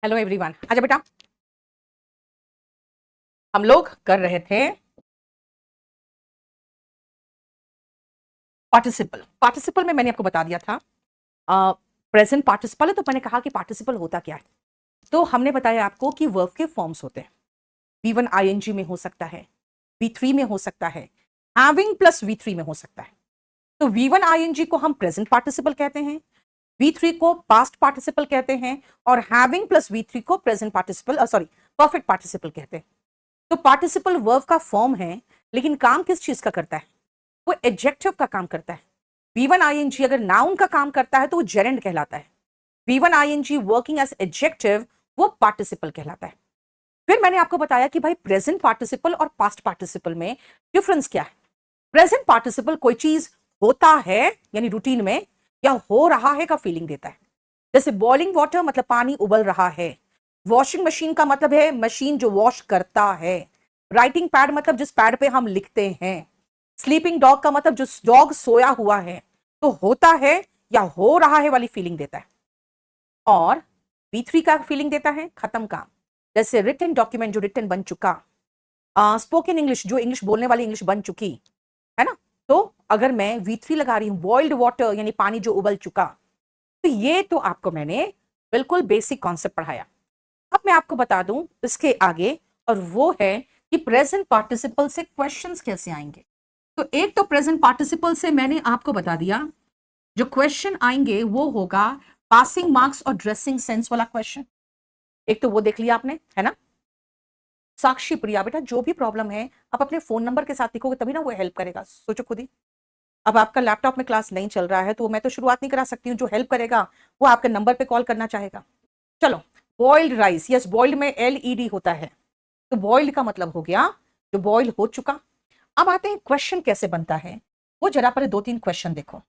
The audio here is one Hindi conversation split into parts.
Hello everyone. आजा बेटा, हम लोग कर रहे थे पार्टिसिपल। पार्टिसिपल में मैंने आपको बता दिया था प्रेजेंट पार्टिसिपल है, तो मैंने कहा कि पार्टिसिपल होता क्या है। तो हमने बताया आपको कि वर्ब के फॉर्म्स होते हैं। V1 ing में हो सकता है, V3 में हो सकता है, हैविंग प्लस V3 में हो सकता है। तो V1 ing को हम प्रेजेंट पार्टिसिपल कहते हैं, V3 को पास्ट पार्टिसिपल कहते हैं, और हैविंग प्लस V3 को present participle sorry perfect participle कहते हैं। तो पार्टिसिपल वर्ब का फॉर्म है, लेकिन काम किस चीज का करता है? वो एडजेक्टिव का काम करता है। V1 ing अगर नाउन का काम करता है तो वो जेरेंड कहलाता है। V1 ing working as adjective वो पार्टिसिपल कहलाता है। फिर मैंने आपको बताया कि भाई प्रेजेंट पार्टिसिपल और पास्ट पार्टिसिपल में डिफरेंस क्या है। प्रेजेंट पार्टिसिपल कोई चीज होता है यानी रूटीन में, या हो रहा है का फीलिंग देता है। जैसे बॉइलिंग वाटर मतलब पानी उबल रहा है, वॉशिंग मशीन का मतलब है मशीन जो वॉश करता है, राइटिंग पैड मतलब जिस पैड पे हम लिखते हैं, स्लीपिंग डॉग का मतलब जो डॉग सोया हुआ है। तो होता है या हो रहा है वाली फीलिंग देता है। और V3 का फीलिंग देता है खत्म काम, जैसे रिटन डॉक्यूमेंट जो रिटन बन चुका, स्पोकन इंग्लिश जो इंग्लिश बोलने वाली इंग्लिश बन चुकी है ना। तो अगर मैं V3 लगा रही हूं, बॉइल्ड वाटर यानी पानी जो उबल चुका, तो ये तो आपको मैंने बिल्कुल बेसिक कॉन्सेप्ट पढ़ाया। अब मैं आपको बता दूं इसके आगे, और वो है कि प्रेजेंट पार्टिसिपल से क्वेश्चंस कैसे आएंगे। तो एक तो प्रेजेंट पार्टिसिपल से मैंने आपको बता दिया, जो क्वेश्चन आएंगे वो होगा पासिंग मार्क्स और ड्रेसिंग सेंस वाला क्वेश्चन। एक तो वो देख लिया आपने, है ना। साक्षी प्रिया, बेटा जो भी प्रॉब्लम है आप अपने फोन नंबर के साथ लिखोगे तभी ना वो हेल्प करेगा, सोचो खुद ही। अब आपका लैपटॉप में क्लास नहीं चल रहा है तो मैं तो शुरुआत नहीं करा सकती हूँ, जो हेल्प करेगा वो आपके नंबर पे कॉल करना चाहेगा। चलो, बॉइल्ड राइस, यस बॉइल्ड में LED होता है, तो बॉइल्ड का मतलब हो गया जो बॉइल हो चुका। अब आते हैं क्वेश्चन कैसे बनता है, वो जरा पर 2-3 क्वेश्चन देखो।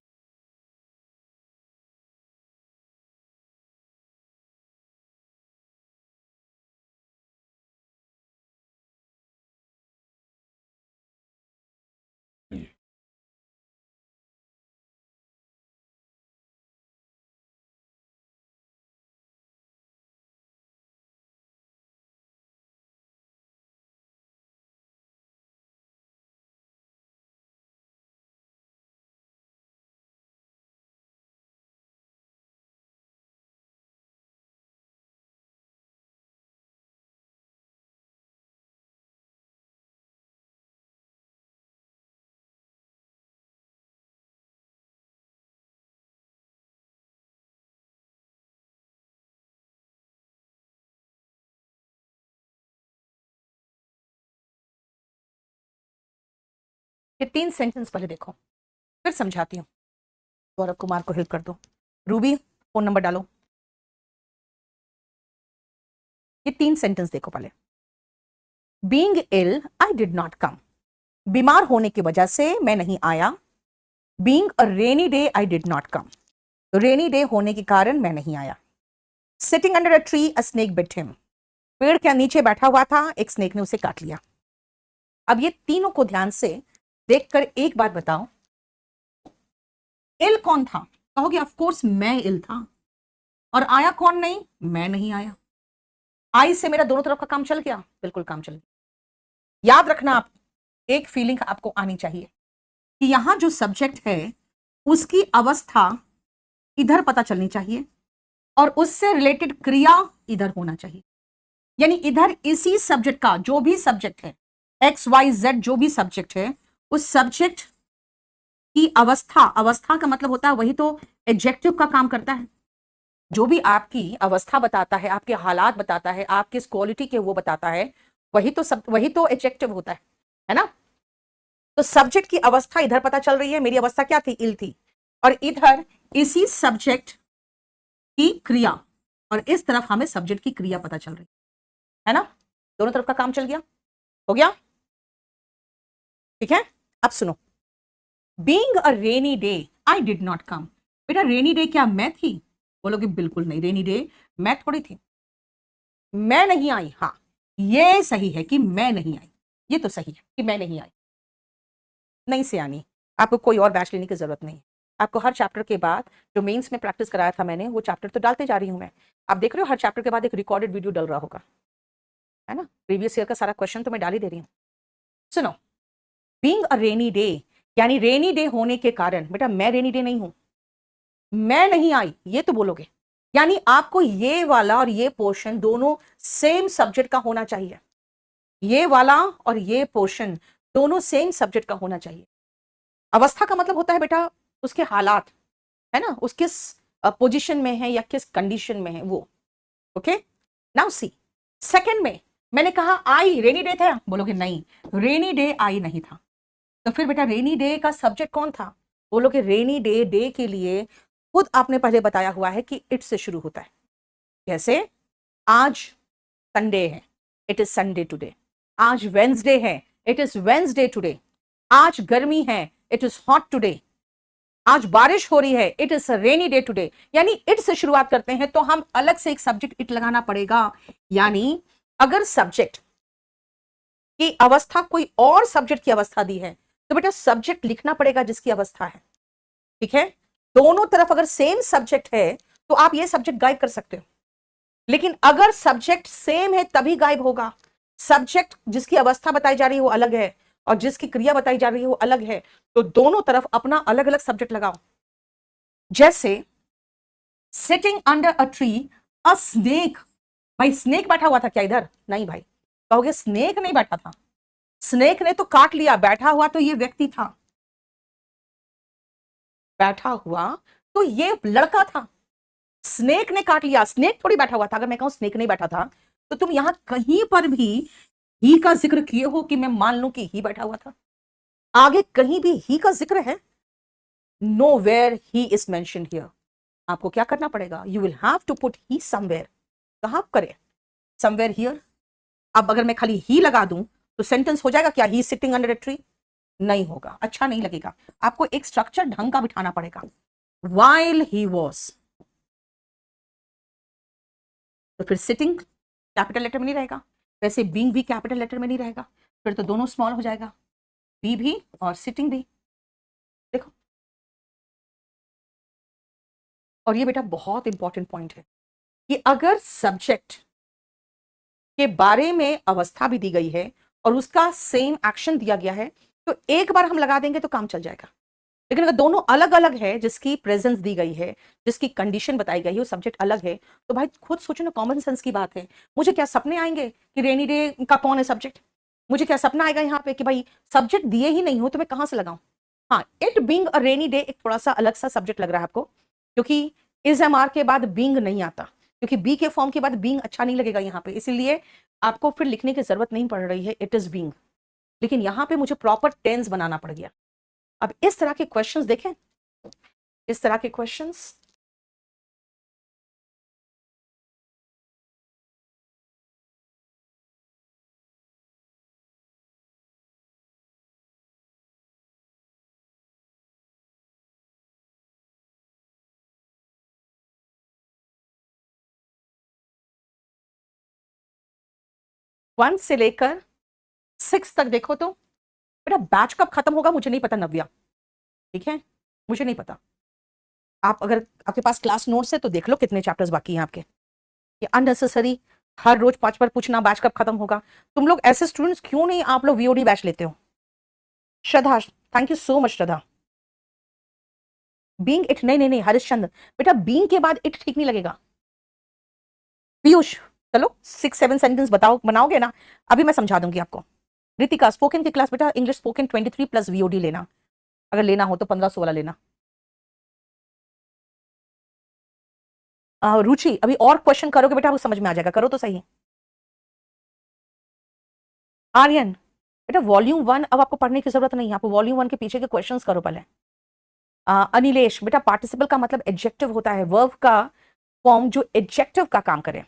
ये 3 सेंटेंस पहले देखो, फिर समझाती हूँ। गौरव कुमार को हेल्प कर दो। रूबी फोन नंबर डालो। ये 3 सेंटेंस देखो पहले। Being ill I did not come, बीमार होने की वजह से मैं नहीं आया। Being a rainy day I did not come, rainy day होने के कारण मैं नहीं आया। Sitting under a tree a snake bit him, पेड़ के नीचे बैठा हुआ था, एक स्नेक ने उसे काट लिया। अब ये तीनों को ध्यान से देखकर एक बात बताओ, इल कौन था? कहोगे ऑफ कोर्स मैं इल था। और आया कौन? नहीं, मैं नहीं आया। आई से मेरा दोनों तरफ का काम चल गया, बिल्कुल काम चल गया। याद रखना, आप एक फीलिंग आपको आनी चाहिए कि यहां जो सब्जेक्ट है उसकी अवस्था इधर पता चलनी चाहिए, और उससे रिलेटेड क्रिया इधर होना चाहिए। यानी इधर इसी सब्जेक्ट का जो भी सब्जेक्ट है, XYZ जो भी सब्जेक्ट है, उस सब्जेक्ट की अवस्था, अवस्था का मतलब होता है वही तो एडजेक्टिव का काम करता है। जो भी आपकी अवस्था बताता है, आपके हालात बताता है, आप किस क्वालिटी के वो बताता है, वही तो एडजेक्टिव होता है ना। तो सब्जेक्ट की अवस्था इधर पता चल रही है, मेरी अवस्था क्या थी? इल थी। और इधर इसी सब्जेक्ट की क्रिया, और इस तरफ हमें सब्जेक्ट की क्रिया पता चल रही है ना। दोनों तरफ का काम चल गया, हो गया, ठीक है। अब सुनो, being a rainy day I did not कम। बेटा रेनी डे क्या मैं थी? बोलोगे बिल्कुल नहीं, रेनी डे मैं थोड़ी थी। मैं नहीं आई, हाँ ये सही है कि मैं नहीं आई, ये तो सही है कि मैं नहीं आई। नहीं से आनी, आपको कोई और बैच लेने की जरूरत नहीं। आपको हर चैप्टर के बाद जो मेंस में प्रैक्टिस कराया था मैंने, वो चैप्टर तो डालते जा रही हूं मैं। आप देख रहे हो हर चैप्टर के बाद एक रिकॉर्डेड वीडियो डल रहा होगा, है ना। प्रीवियस ईयर का सारा क्वेश्चन तो मैं डाल ही दे रही हूँ। सुनो, बीइंग अ रेनी डे, यानी रेनी डे होने के कारण, बेटा मैं रेनी डे नहीं हूं, मैं नहीं आई ये तो बोलोगे, यानी आपको ये वाला और ये पोर्शन दोनों सेम सब्जेक्ट का होना चाहिए। ये वाला और ये पोर्शन दोनों सेम सब्जेक्ट का होना चाहिए। अवस्था का मतलब होता है बेटा उसके हालात, है ना, उस किस पोजीशन में है या किस कंडीशन में है वो। ओके, नाउ सी, सेकंड में मैंने कहा आई, रेनी डे था, बोलोगे नहीं रेनी डे आई नहीं था। तो फिर बेटा रेनी डे का सब्जेक्ट कौन था? बोलोगे रेनी डे, डे के लिए खुद आपने पहले बताया हुआ है कि इट से शुरू होता है। जैसे आज संडे है, इट इज संडे टुडे। आज वेंसडे है, इट इज वेंसडे टुडे। आज गर्मी है, इट इज हॉट टुडे। आज बारिश हो रही है, it is rainy day today. यानी इट से शुरुआत करते हैं तो हम अलग से एक सब्जेक्ट इट लगाना पड़ेगा। यानी अगर सब्जेक्ट की अवस्था कोई और सब्जेक्ट की अवस्था दी है तो बेटा सब्जेक्ट लिखना पड़ेगा जिसकी अवस्था है। ठीक है, दोनों तरफ अगर सेम सब्जेक्ट है तो आप ये सब्जेक्ट गायब कर सकते हो, लेकिन अगर सब्जेक्ट सेम है तभी गायब होगा। सब्जेक्ट जिसकी अवस्था बताई जा रही है वो अलग है और जिसकी क्रिया बताई जा रही है वो अलग है, तो दोनों तरफ अपना अलग अलग सब्जेक्ट लगाओ। जैसे sitting under a tree a snake, भाई स्नेक बैठा हुआ था क्या इधर? नहीं भाई, कहोगे स्नेक नहीं बैठा था, स्नेक ने तो काट लिया, बैठा हुआ तो ये व्यक्ति था, बैठा हुआ तो ये लड़का था, स्नेक ने काट लिया, स्नेक थोड़ी बैठा हुआ था। अगर मैं कहूं स्नेक नहीं बैठा था तो तुम यहां कहीं पर भी ही का जिक्र किए हो कि मैं मान लूं कि ही बैठा हुआ था? आगे कहीं भी ही का जिक्र है? Nowhere he is mentioned here. आपको क्या करना पड़ेगा? You will have to put he somewhere. कहां करें? Somewhere here. अब अगर मैं खाली ही लगा दूं तो सेंटेंस हो जाएगा क्या? ही सिटिंग अंडर अ ट्री? नहीं होगा, अच्छा नहीं लगेगा। आपको एक स्ट्रक्चर ढंग का बिठाना पड़ेगा। while he was, तो फिर सिटिंग कैपिटल लेटर में नहीं रहेगा, वैसे बीइंग भी कैपिटल लेटर में नहीं रहेगा, फिर तो दोनों स्मॉल हो जाएगा, बी भी और सिटिंग भी। देखो, और ये बेटा बहुत इंपॉर्टेंट पॉइंट है कि अगर सब्जेक्ट के बारे में अवस्था भी दी गई है और उसका सेम एक्शन दिया गया है तो एक बार हम लगा देंगे तो काम चल जाएगा। लेकिन अगर दोनों अलग अलग है, जिसकी प्रेजेंस दी गई है, जिसकी कंडीशन बताई गई है, वो सब्जेक्ट अलग है, तो भाई खुद सोचो ना, कॉमन सेंस की बात है। मुझे क्या सपने आएंगे कि रेनी डे का कौन है सब्जेक्ट? मुझे क्या सपना आएगा यहाँ पे कि भाई सब्जेक्ट दिए ही नहीं हो तो मैं कहां से लगाऊं? हाँ, it being a rainy day एक थोड़ा सा अलग सा सब्जेक्ट लग रहा है आपको, क्योंकि इज एम आर के बाद बीइंग नहीं आता, क्योंकि बी के फॉर्म के बाद बीइंग अच्छा नहीं लगेगा यहाँ पे, इसीलिए आपको फिर लिखने की जरूरत नहीं पड़ रही है, इट इज बीइंग। लेकिन यहाँ पे मुझे प्रॉपर टेंस बनाना पड़ गया। अब इस तरह के क्वेश्चंस देखें, इस तरह के क्वेश्चंस, वन से लेकर सिक्स तक देखो तो बेटा बैच कब खत्म होगा मुझे नहीं पता नव्या, ठीक है, मुझे नहीं पता। आप अगर आपके पास क्लास नोट्स है तो देख लो कितने चैप्टर्स बाकी हैं आपके। ये अननेसेसरी हर रोज 5 बार पूछना बैच कब खत्म होगा। तुम लोग ऐसे स्टूडेंट्स क्यों नहीं आप लोग वीओडी बैच लेते हो? Shraddha, thank you so much Shraddha. Being it, नहीं नहीं नहीं हरिश्चंद्र, बेटा बीइंग के बाद इट ठीक नहीं लगेगा। पीयूष, चलो 6-7 सेंटेंस बताओ, बनाओगे ना? अभी मैं समझा दूंगी आपको। रितिका, स्पोकन की क्लास बेटा इंग्लिश स्पोकन 23 प्लस वीओडी लेना, अगर लेना हो तो 1500 वाला लेना। रुचि, अभी और क्वेश्चन करोगे बेटा आपको समझ में आ जाएगा, करो तो सही। आर्यन, बेटा वॉल्यूम 1 अब आपको पढ़ने की जरूरत नहीं है, आपको वॉल्यूम 1 के पीछे के क्वेश्चंस करो पहले। अनिलेश, बेटा पार्टिसिपल का मतलब एडजेक्टिव होता है, वर्ब का फॉर्म जो एडजेक्टिव का काम करे।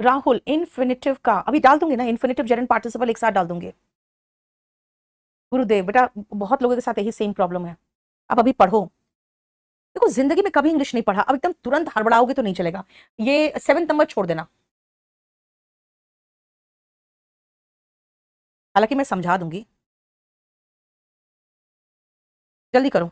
राहुल, इन्फिनिटिव का अभी डाल दूंगी ना, इन्फिनिटिव जेरंड पार्टिसिपल एक साथ डाल दूंगी। गुरुदेव, बेटा बहुत लोगों के साथ यही सेम प्रॉब्लम है, आप अभी पढ़ो। देखो जिंदगी में कभी इंग्लिश नहीं पढ़ा, अब एकदम तुरंत हड़बड़ाओगे तो नहीं चलेगा। ये 7 नंबर छोड़ देना, हालांकि मैं समझा दूंगी, जल्दी करो।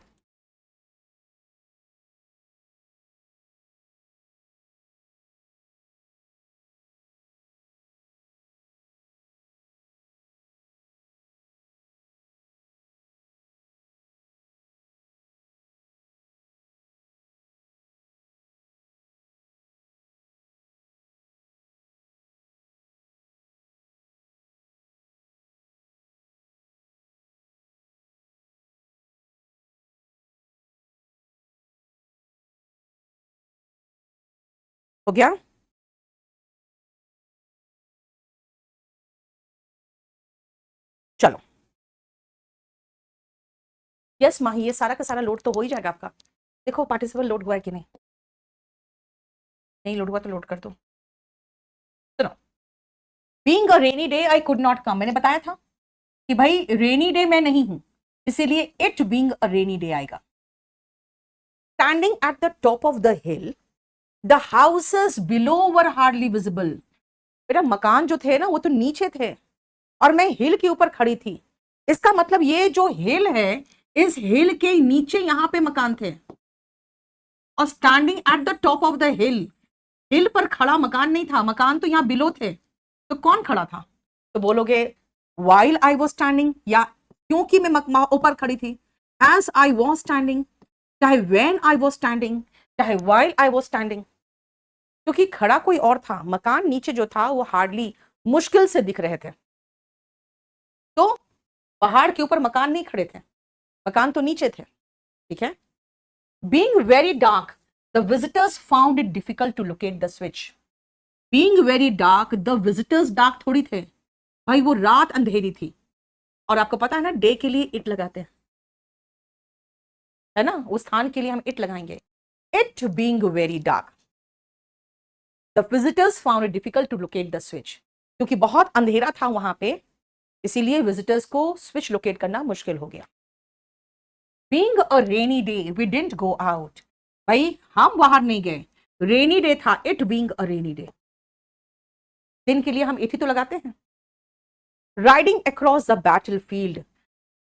हो गया? चलो, यस माही, ये सारा का सारा लोड तो हो ही जाएगा आपका। देखो पार्टिसिपल लोड हुआ है कि नहीं, नहीं लोड हुआ तो लोड कर दो। सुनो, being a rainy day I could not come, मैंने बताया था कि भाई रेनी डे मैं नहीं हूं, इसीलिए it being a rainy day आएगा। Standing at the top of the hill, the houses below were hardly visible. मेरा मकान जो थे ना वो तो नीचे थे और मैं हिल के ऊपर खड़ी थी। इसका मतलब ये जो हिल है, इस हिल के नीचे यहां पे मकान थे। और standing at the top of the hill, hill पर खड़ा मकान नहीं था, मकान तो यहां बिलो थे। तो कौन खड़ा था? तो बोलोगे वाइल आई वॉज स्टैंडिंग, या क्योंकि मैं ऊपर खड़ी थी। एज आई वॉज स्टैंडिंग, चाहे वेन आई वॉज स्टैंडिंग, चाहे वाइल आई वॉज स्टैंडिंग। क्योंकि खड़ा कोई और था, मकान नीचे जो था वो हार्डली, मुश्किल से दिख रहे थे। तो पहाड़ के ऊपर मकान नहीं खड़े थे, मकान तो नीचे थे। ठीक है। Being very dark, the visitors found it difficult to locate the switch. Being very dark, the visitors dark थोड़ी थे भाई, वो रात अंधेरी थी। और आपको पता है ना, डे के लिए इट लगाते हैं, है ना, उस स्थान के लिए हम इट लगाएंगे। It being very dark, the visitors found it difficult to locate the switch. क्योंकि बहुत अंधेरा था वहां पे, इसीलिए विजिटर्स को स्विच लोकेट करना मुश्किल हो गया। Being a rainy day we didn't go out, भाई हम बाहर नहीं गए, रेनी डे था, it being a rainy day. दिन के लिए हम इट ही तो लगाते हैं। Riding across the battle field,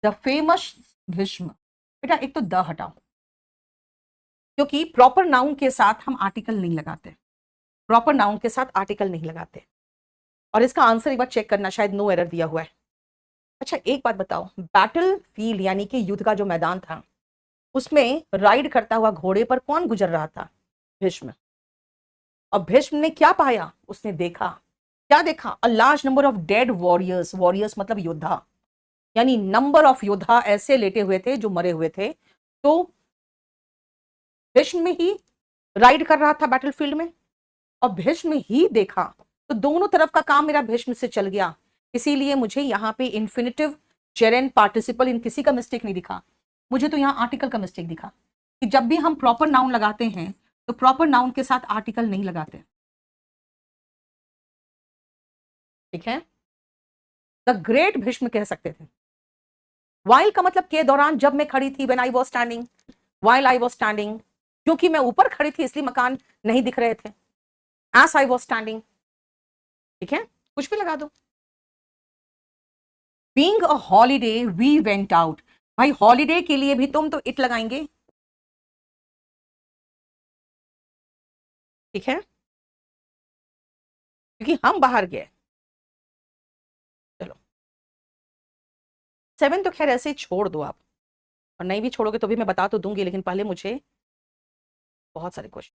the famous Bhishma. बेटा एक तो द हटाओ, क्योंकि प्रॉपर नाउन के साथ हम आर्टिकल नहीं लगाते, प्रॉपर नाउन के साथ आर्टिकल नहीं लगाते। और इसका आंसर एक बार चेक करना, शायद नो एरर दिया हुआ है। अच्छा एक बात बताओ, बैटल फील्ड यानी कि युद्ध का जो मैदान था, उसमें राइड करता हुआ घोड़े पर कौन गुजर रहा था? भीष्म। और भीष्म ने क्या पाया? उसने देखा, क्या देखा? A large number of dead warriors, warriors मतलब योद्धा, यानी नंबर ऑफ योद्धा ऐसे लेटे हुए थे जो मरे हुए थे। तो भीष्म में ही राइड कर रहा था बैटलफील्ड में, और भीष्म ही देखा। तो दोनों तरफ का काम मेरा भीष्म से चल गया। इसीलिए मुझे यहाँ पे इन्फिनिटिव, जेरेंट, पार्टिसिपल, इन किसी का मिस्टेक नहीं दिखा, मुझे तो यहाँ आर्टिकल का मिस्टेक दिखा। कि जब भी हम प्रॉपर नाउन लगाते हैं तो प्रॉपर नाउन के साथ आर्टिकल नहीं लगाते। ठीक है। द ग्रेट भीष्म कह सकते थे। वाइल का मतलब के दौरान, जब मैं खड़ी थी, when I was standing, while I was standing, क्योंकि मैं ऊपर खड़ी थी इसलिए मकान नहीं दिख रहे थे। As I was standing. ठीक है, कुछ भी लगा दो। Being a holiday we went out, भाई हॉलीडे के लिए भी तुम तो इट लगाएंगे। ठीक है, क्योंकि हम बाहर गए। चलो, 7 तो खैर ऐसे ही छोड़ दो आप, और नहीं भी छोड़ोगे तो भी मैं बता तो दूंगी, लेकिन पहले मुझे बहुत सारे क्वेश्चन।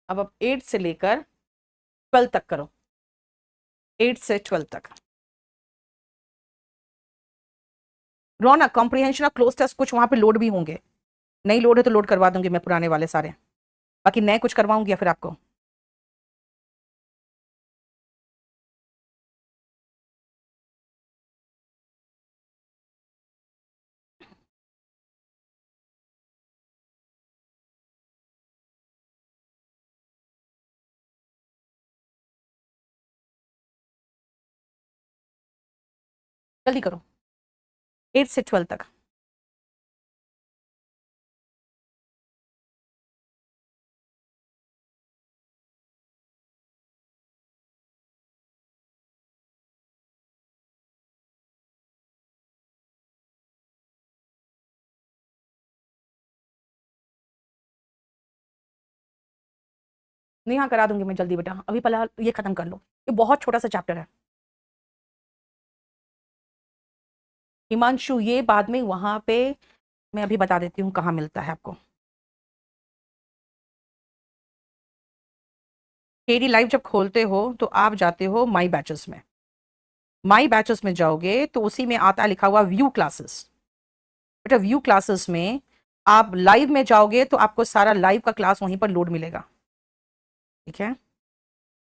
अब 8 से लेकर 12 तक करो, 8 से 12 तक। रौनक, कॉम्प्रिहेंशन ऑफ क्लोज टेस्ट, कुछ वहां पे लोड भी होंगे, नहीं लोड है तो लोड करवा दूंगी मैं पुराने वाले सारे, बाकी नए कुछ करवाऊंगी या फिर आपको। जल्दी करो, 8 से 12 तक। नहीं हाँ करा दूंगी मैं जल्दी बेटा, अभी पहले ये खत्म कर लो, ये बहुत छोटा सा चैप्टर है। हिमांशु ये बाद में वहां पे मैं अभी बता देती हूँ कहाँ मिलता है आपको। केडी लाइव जब खोलते हो तो आप जाते हो माई बैचेस में, माई बैचेस में जाओगे तो उसी में आता है लिखा हुआ व्यू क्लासेस। बेटा व्यू क्लासेस में आप लाइव में जाओगे तो आपको सारा लाइव का क्लास वहीं पर लोड मिलेगा। ठीक है,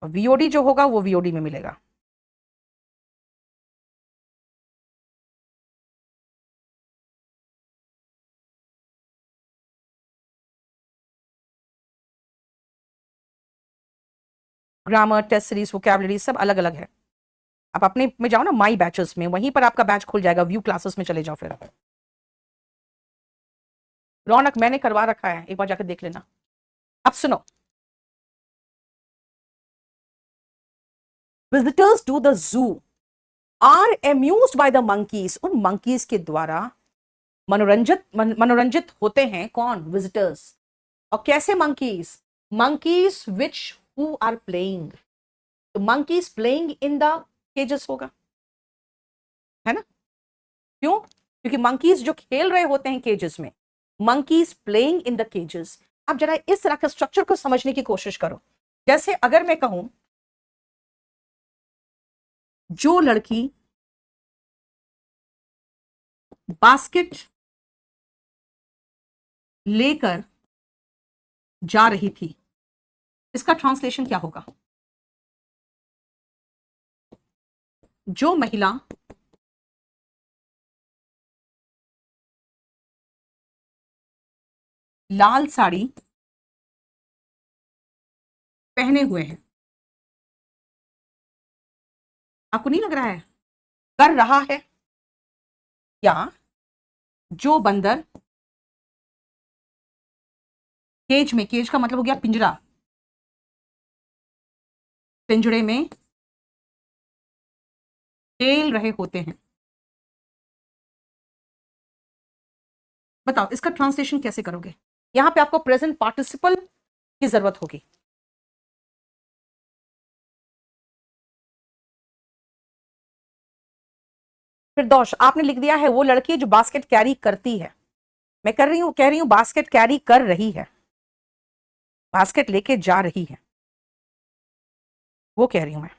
और वीओडी जो होगा वो वीओडी में मिलेगा। ग्रामर, टेस्ट सीरीज, वोकैबुलरी सब अलग अलग है। आप अपने में जाओ ना, माई बैचेस में, वहीं पर आपका बैच खुल जाएगा, व्यू क्लासेस में चले जाओ फिर। रौनक मैंने करवा रखा है, एक बार जाकर देख लेना। अब सुनो, visitors to the zoo are amused by the monkeys. उन मंकीज के द्वारा मनोरंजित होते हैं कौन? विजिटर्स। और कैसे monkeys? Monkeys which who are playing. तो monkeys playing in the cages होगा, है ना? क्यों? क्योंकि मंकीज जो खेल रहे होते हैं केजेस में, मंकीज प्लेइंग इन द केजेस। आप जरा इस तरह के स्ट्रक्चर को समझने की कोशिश करो। जैसे अगर मैं कहूं, जो लड़की बास्केट लेकर जा रही थी, इसका ट्रांसलेशन क्या होगा? जो महिला लाल साड़ी पहने हुए हैं। आपको नहीं लग रहा है कर रहा है? या जो बंदर केज में, केज का मतलब हो गया पिंजरा, पिंजरे में खेल रहे होते हैं। बताओ इसका ट्रांसलेशन कैसे करोगे? यहां पे आपको प्रेजेंट पार्टिसिपल की जरूरत होगी। फिर दोष आपने लिख दिया है वो लड़की जो बास्केट कैरी करती है। मैं कह रही हूं बास्केट कैरी कर रही है, बास्केट लेके जा रही है, वो कह रही हूं मैं।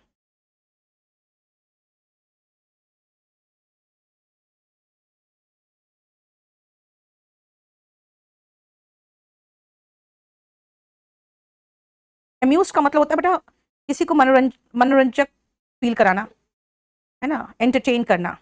अम्यूज का मतलब होता है बेटा किसी को मनोरंजक फील कराना, है ना, एंटरटेन करना।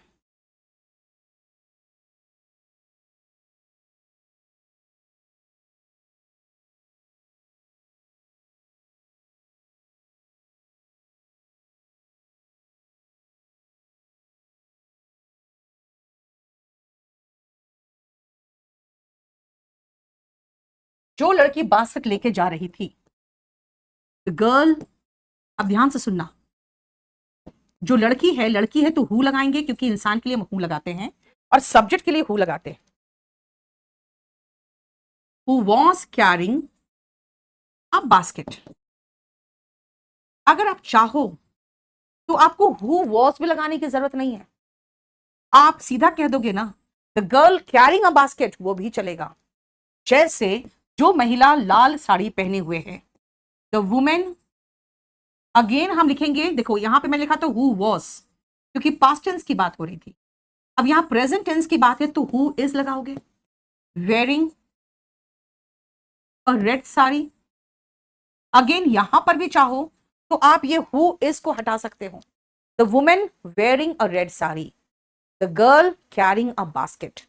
जो लड़की बास्केट लेके जा रही थी, गर्ल, अब ध्यान से सुनना, जो लड़की है तो हु लगाएंगे क्योंकि इंसान के लिए हम हु लगाते हैं, और सब्जेक्ट के लिए हु लगाते हैं। Who was carrying a basket. अगर आप चाहो तो आपको हु वॉज भी लगाने की जरूरत नहीं है, आप सीधा कह दोगे ना the girl carrying a basket, वो भी चलेगा। जैसे जो महिला लाल साड़ी पहने हुए है, द वुमेन, अगेन हम लिखेंगे, देखो यहां पे मैं लिखा था हु वॉज क्योंकि पास्ट टेंस की बात हो रही थी। अब यहां प्रेजेंट टेंस की बात है तो हु इज लगाओगे। Wearing a red sari, again यहां पर भी चाहो तो आप ये हु इज को हटा सकते हो। The women wearing a red sari, the girl carrying a basket.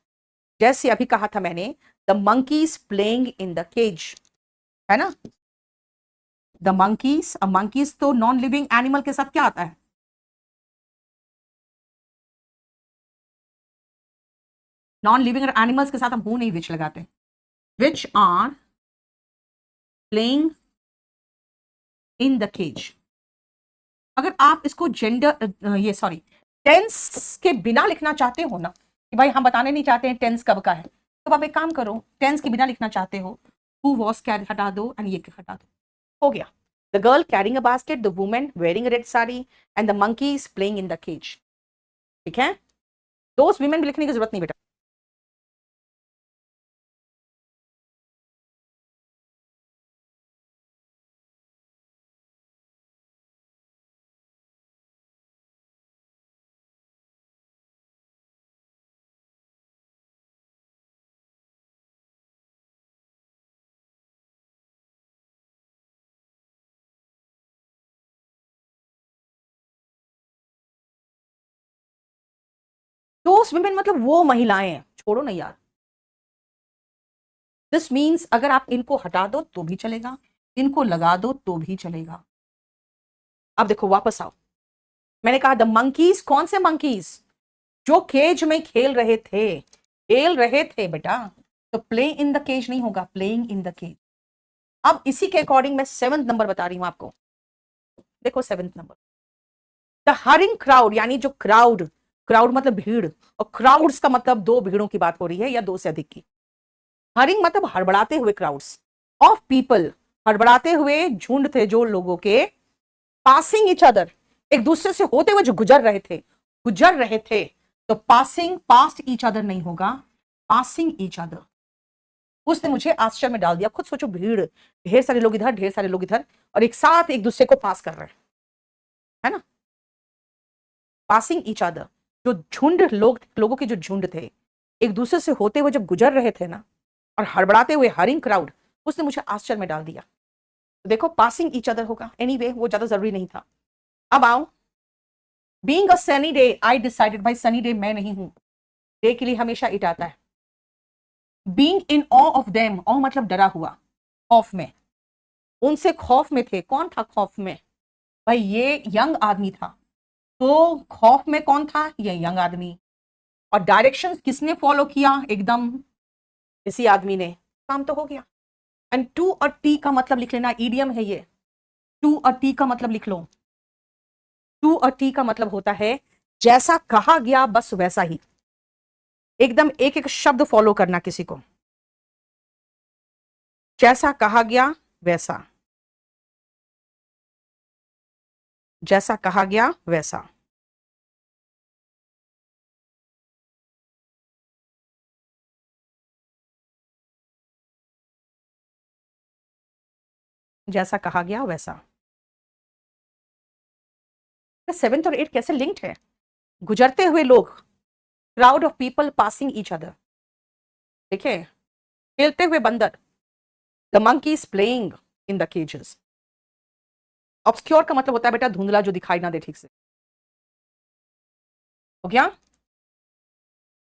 जैसे अभी कहा था मैंने, the monkeys playing in the cage, है ना। द मंकीज, अब मंकीज तो नॉन लिविंग एनिमल के साथ क्या आता है? नॉन लिविंग एनिमल्स के साथ हम हु नहीं विच लगाते। Which are playing in the cage. अगर आप इसको जेंडर ये सॉरी टेंस के बिना लिखना चाहते हो ना, कि भाई हम बताने नहीं चाहते हैं टेंस कब का है, तो आप एक काम करो, टेंस के बिना लिखना चाहते हो, हु वॉज कैरी हटा दो एंड ये हटा दो, हो गया। The girl carrying a basket, the women wearing a red sari and the monkeys playing in the cage. ठीक है, दोस विमेन भी लिखने की जरूरत नहीं बेटा। दोस वुमेन मतलब वो महिलाएं, छोड़ो ना यार। दिस मीन्स अगर आप इनको हटा दो तो भी चलेगा, इनको लगा दो तो भी चलेगा। अब देखो वापस आओ, मैंने कहा द मंकीज, कौन से मंकीज? जो केज में खेल रहे थे बेटा। तो प्ले इन द केज नहीं होगा, प्लेइंग इन द केज। अब इसी के अकॉर्डिंग मैं 7th नंबर बता रही हूं आपको। देखो 7th number, the hurrying crowd, यानी जो क्राउड, क्राउड मतलब भीड़, और क्राउड्स का मतलब दो भीड़ों की बात हो रही है या दो से अधिक की। हरिंग मतलब हड़बड़ाते हुए क्राउड्स ऑफ पीपल, हड़बड़ाते हुए झुंड थे जो लोगों के, पासिंग ईच अदर, एक दूसरे से होते हुए जो गुजर रहे थे। तो पासिंग, पास्ट ईच अदर नहीं होगा, पासिंग ईच अदर। उसने मुझे आश्चर्य में डाल दिया। खुद सोचो, भीड़, ढेर सारे लोग इधर, ढेर सारे लोग इधर, और एक साथ एक दूसरे को पास कर रहे हैं, है ना। पासिंग ईच अदर, जो झुंड लोगों के जो झुंड थे, एक दूसरे से होते हुए जब गुजर रहे थे ना, और हड़बड़ाते हुए हरिंग क्राउड, उसने मुझे आश्चर्य में डाल दिया। तो देखो पासिंग ईच अदर होगा। एनीवे, वो ज्यादा जरूरी नहीं था। अब आओ, being a sunny day I decided, भाई सनी डे मैं नहीं हूं, डे के लिए हमेशा इट आता है। Being in awe of them, awe मतलब डरा हुआ, खौफ में, उनसे खौफ में थे। कौन था खौफ में? भाई ये यंग आदमी था। तो खौफ में कौन था? ये यंग आदमी। और डायरेक्शंस किसने फॉलो किया? एकदम इसी आदमी ने। काम तो हो गया। एंड टू और टी का मतलब लिख लेना, ईडियम है ये। टू और टी का मतलब लिख लो। टू और टी का मतलब होता है जैसा कहा गया बस वैसा ही, एकदम एक एक शब्द फॉलो करना किसी को, जैसा कहा गया वैसा, जैसा कहा गया वैसा। जैसा कहा गया वैसा। 7th और 8 कैसे लिंक्ड है? गुजरते हुए लोग, crowd of people passing each other. देखिए, खेलते हुए बंदर, the monkeys playing in the cages. Obscure का मतलब होता है बेटा धुंधला, जो दिखाई ना दे ठीक से। हो गया।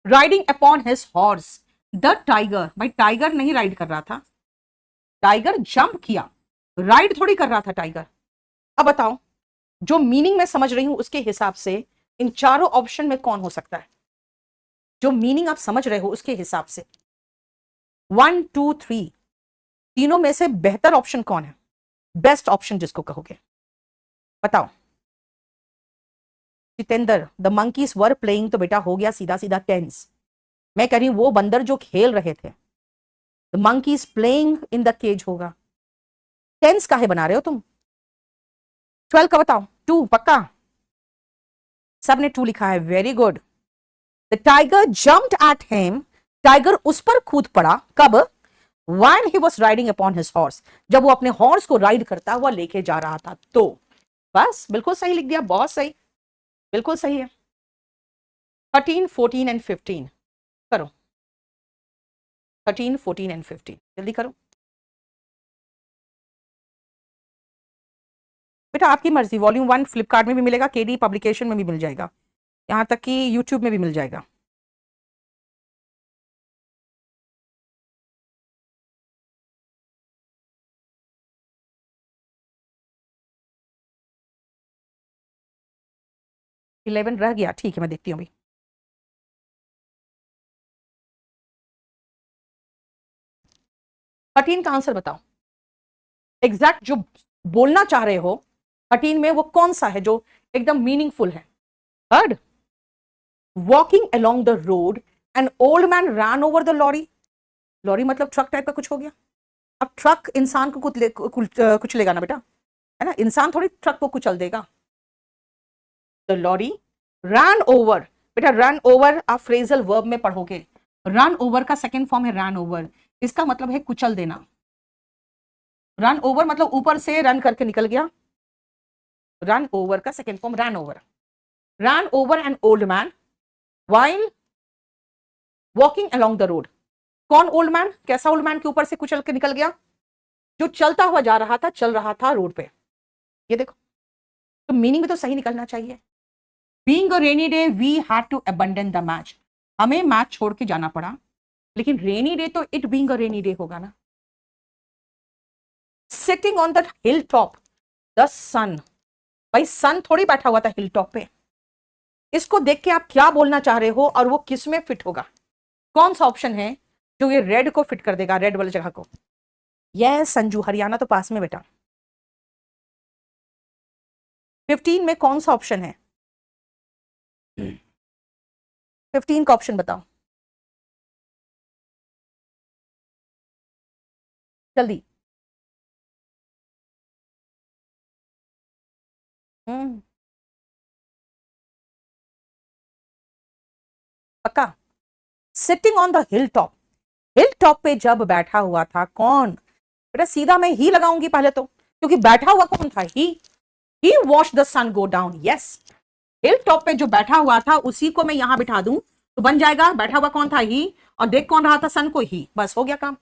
Riding upon his horse the tiger, भाई टाइगर नहीं राइड कर रहा था, टाइगर जंप किया, राइड थोड़ी कर रहा था टाइगर। अब बताओ, जो मीनिंग मैं समझ रही हूं उसके हिसाब से इन चारों ऑप्शन में कौन हो सकता है? जो मीनिंग आप समझ रहे हो उसके हिसाब से 1 2 3 तीनों में से बेहतर ऑप्शन कौन है? बेस्ट ऑप्शन जिसको कहोगे बताओ। Jitendra, the monkeys were playing, तो बेटा हो गया सीधा सीधा टेंस। मैं कह रही हूं वो बंदर जो खेल रहे थे, the monkeys playing in the cage होगा। टेंस काहे बना रहे हो तुम? 12 का बताओ। 2 पक्का? सबने 2 लिखा है, very good. The tiger jumped at him, tiger उस पर कूद पड़ा। कब? While he was riding upon his horse, जब वो अपने हॉर्स को राइड करता हुआ लेके जा रहा था। तो बस बिल्कुल सही लिख दिया, बहुत सही, बिल्कुल सही है। 13 14 एंड 15 करो। 13 14 एंड 15 जल्दी करो बेटा, आपकी मर्जी। वॉल्यूम 1 फ्लिपकार्ट में भी मिलेगा, केडी पब्लिकेशन में भी मिल जाएगा, यहां तक कि यूट्यूब में भी मिल जाएगा। इलेवन रह गया, ठीक है मैं देखती हूँ अभी। थर्टीन का आंसर बताओ, एग्जैक्ट जो बोलना चाह रहे हो 13 में, वो कौन सा है जो एकदम मीनिंगफुल है? Third, walking along the road an old man run over the lorry. Lorry मतलब ट्रक टाइप का कुछ हो गया। अब ट्रक इंसान को कुचलेगा ना बेटा, है ना, इंसान थोड़ी ट्रक को कुचल देगा। द लॉरी रन ओवर, बेटा रन ओवर आप फ्रेजल वर्ब में पढ़ोगे, रन ओवर का सेकेंड फॉर्म है रन ओवर, इसका मतलब है कुचल देना। रन ओवर मतलब ऊपर से रन करके निकल गया, रन ओवर का second form run over. Run over N old man while walking along the road. कौन ओल्ड मैन? कैसा ओल्ड मैन के ऊपर से कुचल के निकल गया? जो चलता हुआ जा रहा था, चल रहा था रोड पे। ये देखो, तो मीनिंग में तो सही निकलना चाहिए। Being a rainy day we had to abandon the match, हमें मैच छोड़ के जाना पड़ा, लेकिन रेनी डे तो it being a rainy day होगा ना। Sitting on the hill top the sun, भाई सन थोड़ी बैठा हुआ था हिल टॉप पे। इसको देख के आप क्या बोलना चाह रहे हो और वो किस में फिट होगा? कौन सा ऑप्शन है जो ये रेड को फिट कर देगा, रेड वाली जगह को? यह संजू, हरियाणा तो पास में बेटा। 15 में कौन सा ऑप्शन है? 15 का ऑप्शन बताओ जल्दी। हम्म, पक्का? Sitting on the hill top, hill top पे जब बैठा हुआ था कौन? बेटा सीधा मैं ही लगाऊंगी पहले तो, क्योंकि बैठा हुआ कौन था? He watch the sun go down. Yes, hill top पे जो बैठा हुआ था उसी को मैं यहां बिठा दूं तो बन जाएगा। बैठा हुआ कौन था? ही। और देख कौन रहा था? सन को। ही। बस हो गया काम।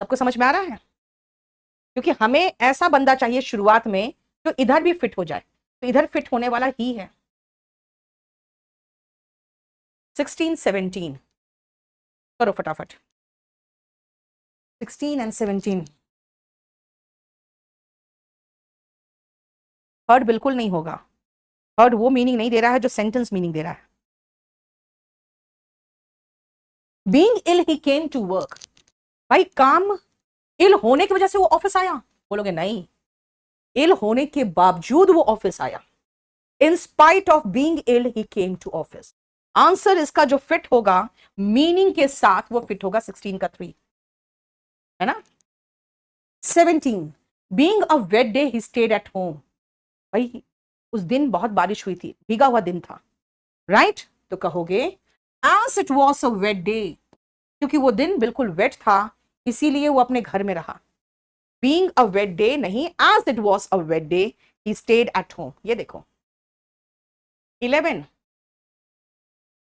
सबको समझ में आ रहा है? क्योंकि हमें ऐसा बंदा चाहिए शुरुआत में जो इधर भी फिट हो जाए, तो इधर फिट होने वाला ही है। 16 17 करो फटाफट। 16 एंड 17। थर्ड बिल्कुल नहीं होगा। थर्ड वो मीनिंग नहीं दे रहा है जो सेंटेंस मीनिंग दे रहा है। Being ill he came to work, भाई काम इल होने की वजह से वो ऑफिस आया? बोलोगे नहीं, इल होने के बावजूद वो ऑफिस आया। In spite of being ill he came to office. Answer इसका जो फिट होगा मीनिंग के साथ वो फिट होगा 16 का 3, है ना। 17 being a wet day he stayed at home, भाई उस दिन बहुत बारिश हुई थी, भीगा हुआ दिन था, राइट? तो कहोगे as it was a wet day, क्योंकि वो दिन बिल्कुल वेट था इसीलिए वो अपने घर में रहा। बीइंग अ वेट डे नहीं, as it was a wet day he stayed at home. ये देखो 11।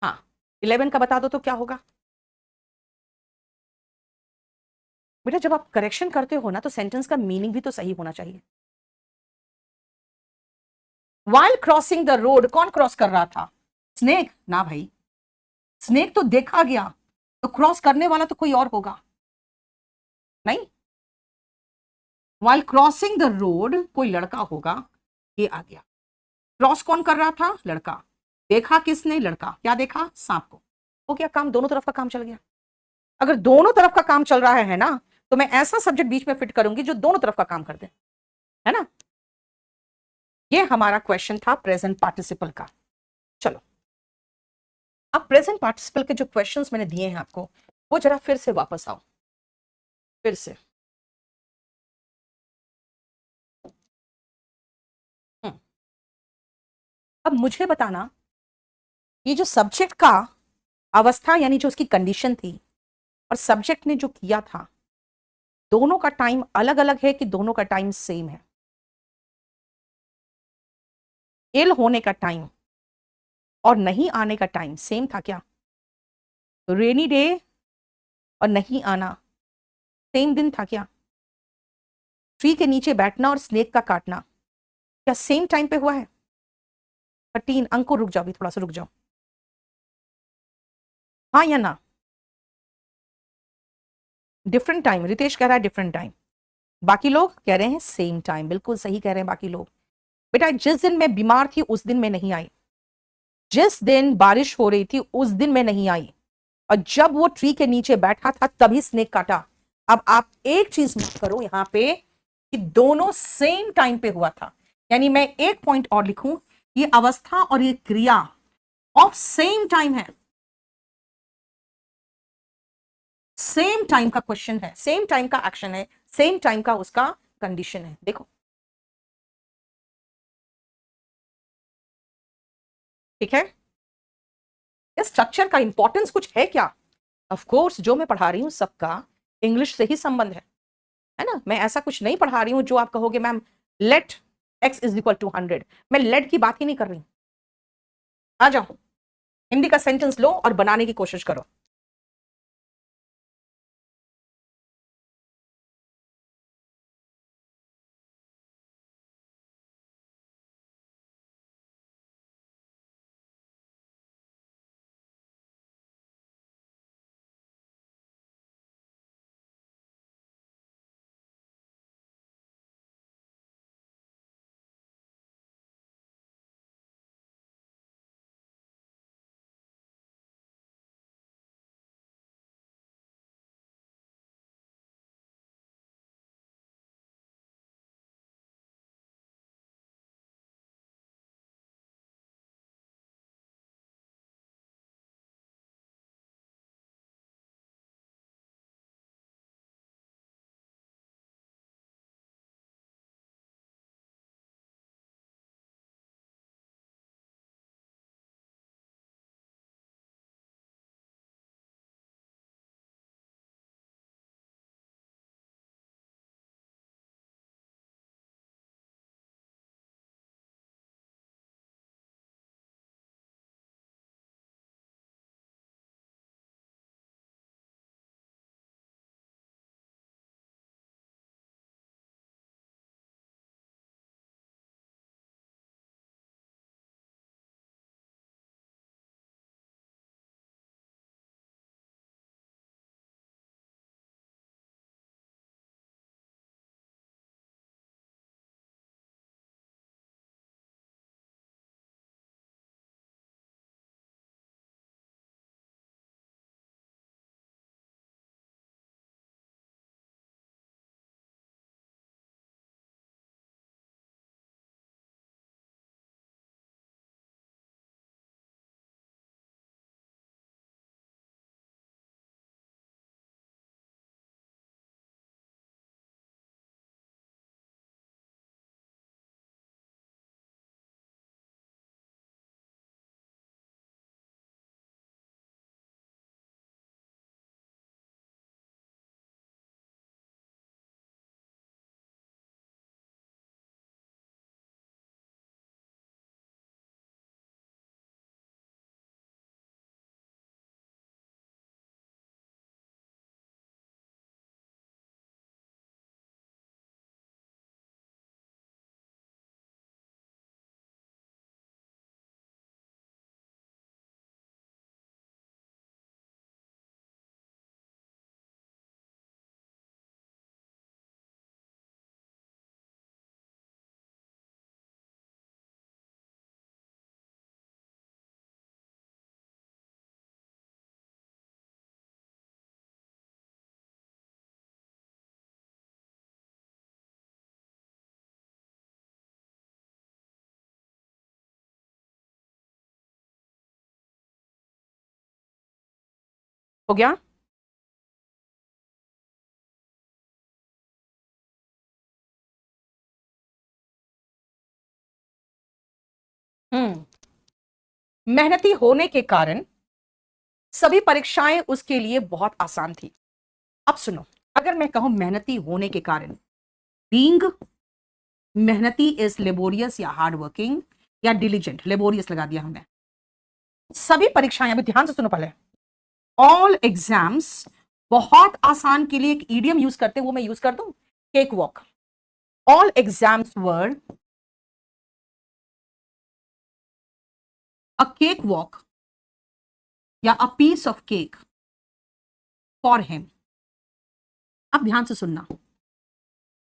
हाँ, 11 का बता दो तो क्या होगा? बेटा जब आप करेक्शन करते हो ना तो सेंटेंस का मीनिंग भी तो सही होना चाहिए। वाइल क्रॉसिंग द रोड, कौन क्रॉस कर रहा था? स्नेक ना भाई, स्नेक तो देखा गया, तो क्रॉस करने वाला तो कोई और होगा नहीं। वाइल क्रॉसिंग द रोड कोई लड़का होगा, ये आ गया। क्रॉस कौन कर रहा था? लड़का। देखा किसने? लड़का। क्या देखा? सांप को। हो गया काम, दोनों तरफ का काम चल गया। अगर दोनों तरफ का काम चल रहा है ना, तो मैं ऐसा सब्जेक्ट बीच में फिट करूंगी जो दोनों तरफ का काम कर दे, है ना। ये हमारा क्वेश्चन था प्रेजेंट पार्टिसिपल का। चलो अब प्रेजेंट पार्टिसिपल के जो क्वेश्चंस मैंने दिए हैं आपको, वो जरा फिर से वापस आओ, फिर से। हम्म, अब मुझे बताना, ये जो सब्जेक्ट का अवस्था यानी जो उसकी कंडीशन थी और सब्जेक्ट ने जो किया था, दोनों का टाइम अलग अलग है कि दोनों का टाइम सेम है? इल होने का टाइम और नहीं आने का टाइम सेम था क्या? रेनी डे और नहीं आना सेम दिन था क्या? ट्री के नीचे बैठना और स्नेक का काटना क्या सेम टाइम पे हुआ है? 13 अंको, रुक जाओ, भी थोड़ा सा रुक जाओ। हाँ या ना? डिफरेंट टाइम, रितेश कह रहा है डिफरेंट टाइम, बाकी लोग कह रहे हैं सेम टाइम। बिल्कुल सही कह रहे हैं बाकी लोग। बेटा जिस दिन मैं बीमार थी उस दिन मैं नहीं आई, जिस दिन बारिश हो रही थी उस दिन मैं नहीं आई, और जब वो ट्री के नीचे बैठा था तभी स्नेक काटा। अब आप एक चीज नोट करो यहां पे कि दोनों सेम टाइम पे हुआ था, यानी मैं एक पॉइंट और लिखूं, ये अवस्था और ये क्रिया ऑफ सेम टाइम है। सेम टाइम का क्वेश्चन है, सेम टाइम का एक्शन है, सेम टाइम का उसका कंडीशन है। देखो ठीक है। इस स्ट्रक्चर का इंपॉर्टेंस कुछ है क्या? ऑफ कोर्स जो मैं पढ़ा रही हूं सबका इंग्लिश से ही संबंध है ना। मैं ऐसा कुछ नहीं पढ़ा रही हूं जो आप कहोगे ma'am let x is equal to 100, मैं लेट की बात ही नहीं कर रही। आ जाओ, हिंदी का सेंटेंस लो और बनाने की कोशिश करो। हो गया? मेहनती होने के कारण सभी परीक्षाएं उसके लिए बहुत आसान थी। अब सुनो, अगर मैं कहूं मेहनती होने के कारण, बीइंग मेहनती इज लेबोरियस या हार्ड वर्किंग या डिलीजेंट, लेबोरियस लगा दिया हमने। सभी परीक्षाएं, अभी ध्यान से सुनो पहले, ऑल एग्जाम्स, बहुत आसान के लिए एक ईडियम यूज करते हैं, वो मैं यूज कर दूं, cake walk. All exams were a cake walk या a piece of cake for him. अब ध्यान से सुनना,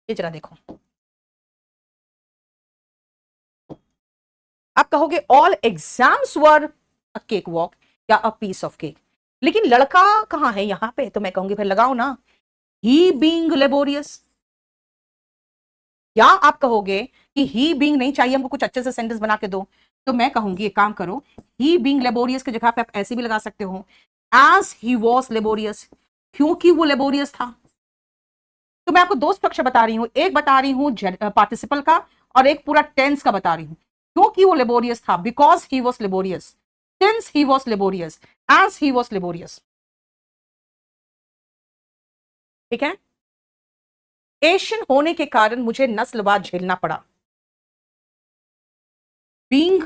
ये जरा देखो, आप कहोगे all exams were a cake walk या अ पीस ऑफ केक, लेकिन लड़का कहां है यहां पे? तो मैं कहूंगी फिर लगाओ ना, ही बीइंग लेबोरियस। या आप कहोगे कि ही बीइंग नहीं चाहिए हमको, कुछ अच्छे से सेंटेंस बना के दो, तो मैं कहूंगी एक काम करो, ही बीइंग लेबोरियस की जगह पे आप ऐसे भी लगा सकते हो, एज ही वॉज लेबोरियस, क्योंकि वो लेबोरियस था। तो मैं आपको दो स्ट्रक्चर बता रही हूं, एक बता रही हूं पार्टिसिपल का, और एक पूरा टेंस का बता रही हूं। क्योंकि वो लेबोरियस था, because he was laborious, since he was laborious, as he was laborious. ठीक है? एशियन होने के कारण मुझे नस्लवाद झेलना पड़ा। Being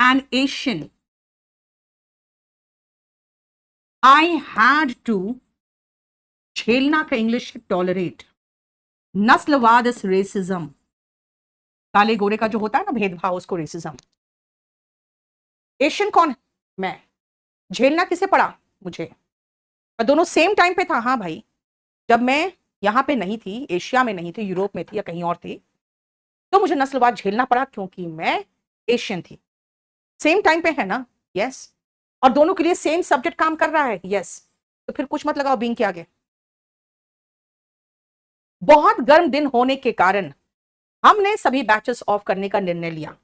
an Asian I had to, झेलना का इंग्लिश टॉलरेट, नस्लवाद इज रेसिज्म, काले गोरे का जो होता है ना भेदभाव, उसको रेसिज्म। एशियन कौन है? मैं। झेलना किसे पड़ा? मुझे। और दोनों सेम टाइम पे था, हाँ भाई, जब मैं यहां पे नहीं थी, एशिया में नहीं थी, यूरोप में थी या कहीं और थी, तो मुझे नस्लवाद झेलना पड़ा क्योंकि मैं एशियन थी। सेम टाइम पे है ना? यस। और दोनों के लिए सेम सब्जेक्ट काम कर रहा है, यस। तो फिर कुछ मत लगाओ बीइंग के आगे। बहुत गर्म दिन होने के कारण हमने सभी बैचेस ऑफ करने का निर्णय लिया।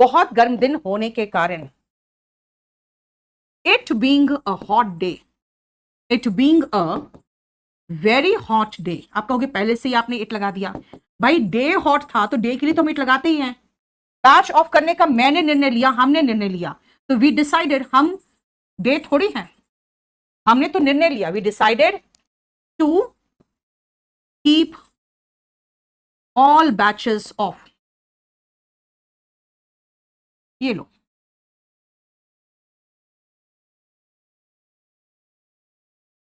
बहुत गर्म दिन होने के कारण, it being a hot day, it being a very hot day, आप कहोगे पहले से ही आपने इट लगा दिया। भाई डे हॉट था तो डे के लिए तो हम इट लगाते ही हैं। बैच ऑफ करने का मैंने निर्णय लिया, हमने निर्णय लिया, तो वी डिसाइडेड, हम डे थोड़ी हैं, हमने तो निर्णय लिया, we decided to keep all batches of. ये लो,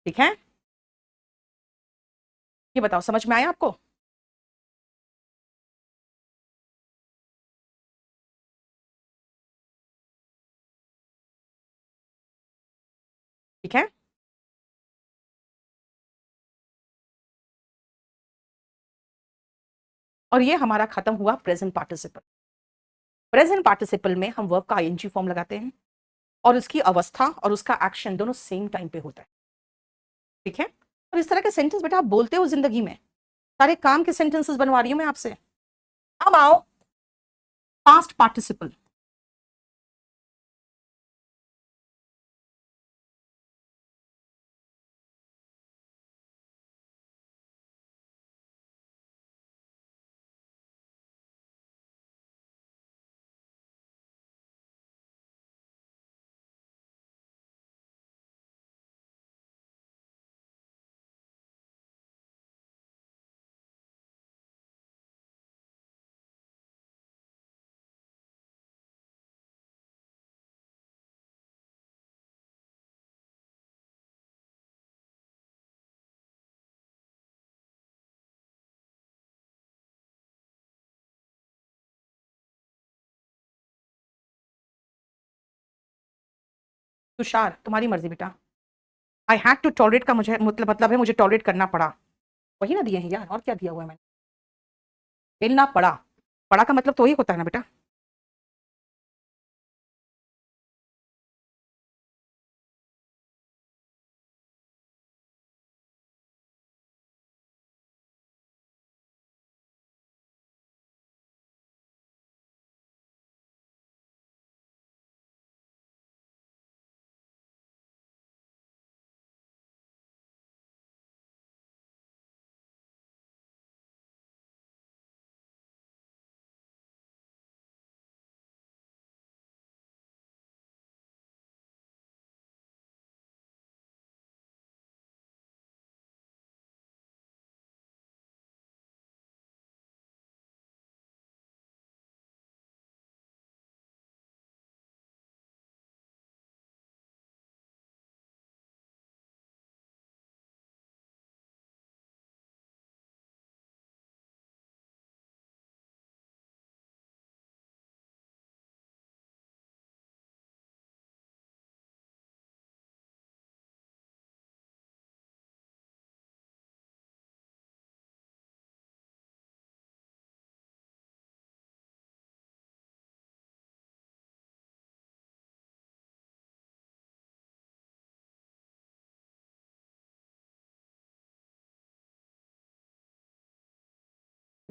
ठीक है? ये बताओ समझ में आया आपको? ठीक है? और ये हमारा खत्म हुआ प्रेजेंट पार्टिसिपल। प्रेजेंट पार्टिसिपल में हम वर्ब का आईएनजी फॉर्म लगाते हैं, और उसकी अवस्था और उसका एक्शन दोनों सेम टाइम पे होता है। ठीक है? और इस तरह के सेंटेंस बेटा आप बोलते हो जिंदगी में, सारे काम के सेंटेंसेस बनवा रही हूं मैं आपसे। अब आओ पास्ट पार्टिसिपल। तुषार तुम्हारी मर्जी बेटा। आई हैड टू टॉलरेट का मुझे मतलब है मुझे टॉलरेट करना पड़ा, वही ना दिए हैं यार, और क्या दिया हुआ है मैंने? झेलना पड़ा, पड़ा का मतलब तो वही होता है ना बेटा।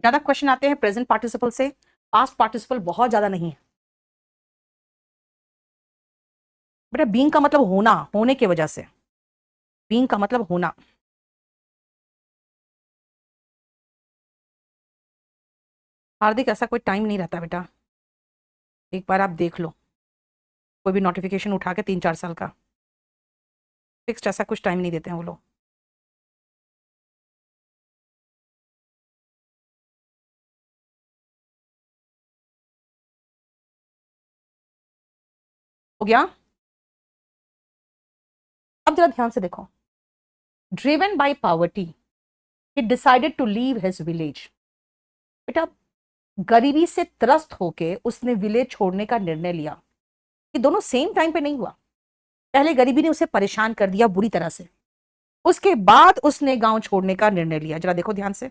ज्यादा क्वेश्चन आते हैं प्रेजेंट पार्टिसिपल से, पास्ट पार्टिसिपल बहुत ज्यादा नहीं है। बेटा बीइंग का मतलब होना, होने की वजह से, बीइंग का मतलब होना। हार्दिक ऐसा कोई टाइम नहीं रहता बेटा, एक बार आप देख लो कोई भी नोटिफिकेशन उठा के 3-4 साल का, फिक्स्ड ऐसा कुछ टाइम नहीं देते हैं वो लोग। हो गया? अब जरा ध्यान से देखो, driven by poverty he decided to leave his village. बेटा गरीबी से त्रस्त होके उसने विलेज छोड़ने का निर्णय लिया। ये दोनों सेम टाइम पे नहीं हुआ। पहले गरीबी ने उसे परेशान कर दिया बुरी तरह से, उसके बाद उसने गांव छोड़ने का निर्णय लिया। जरा देखो ध्यान से,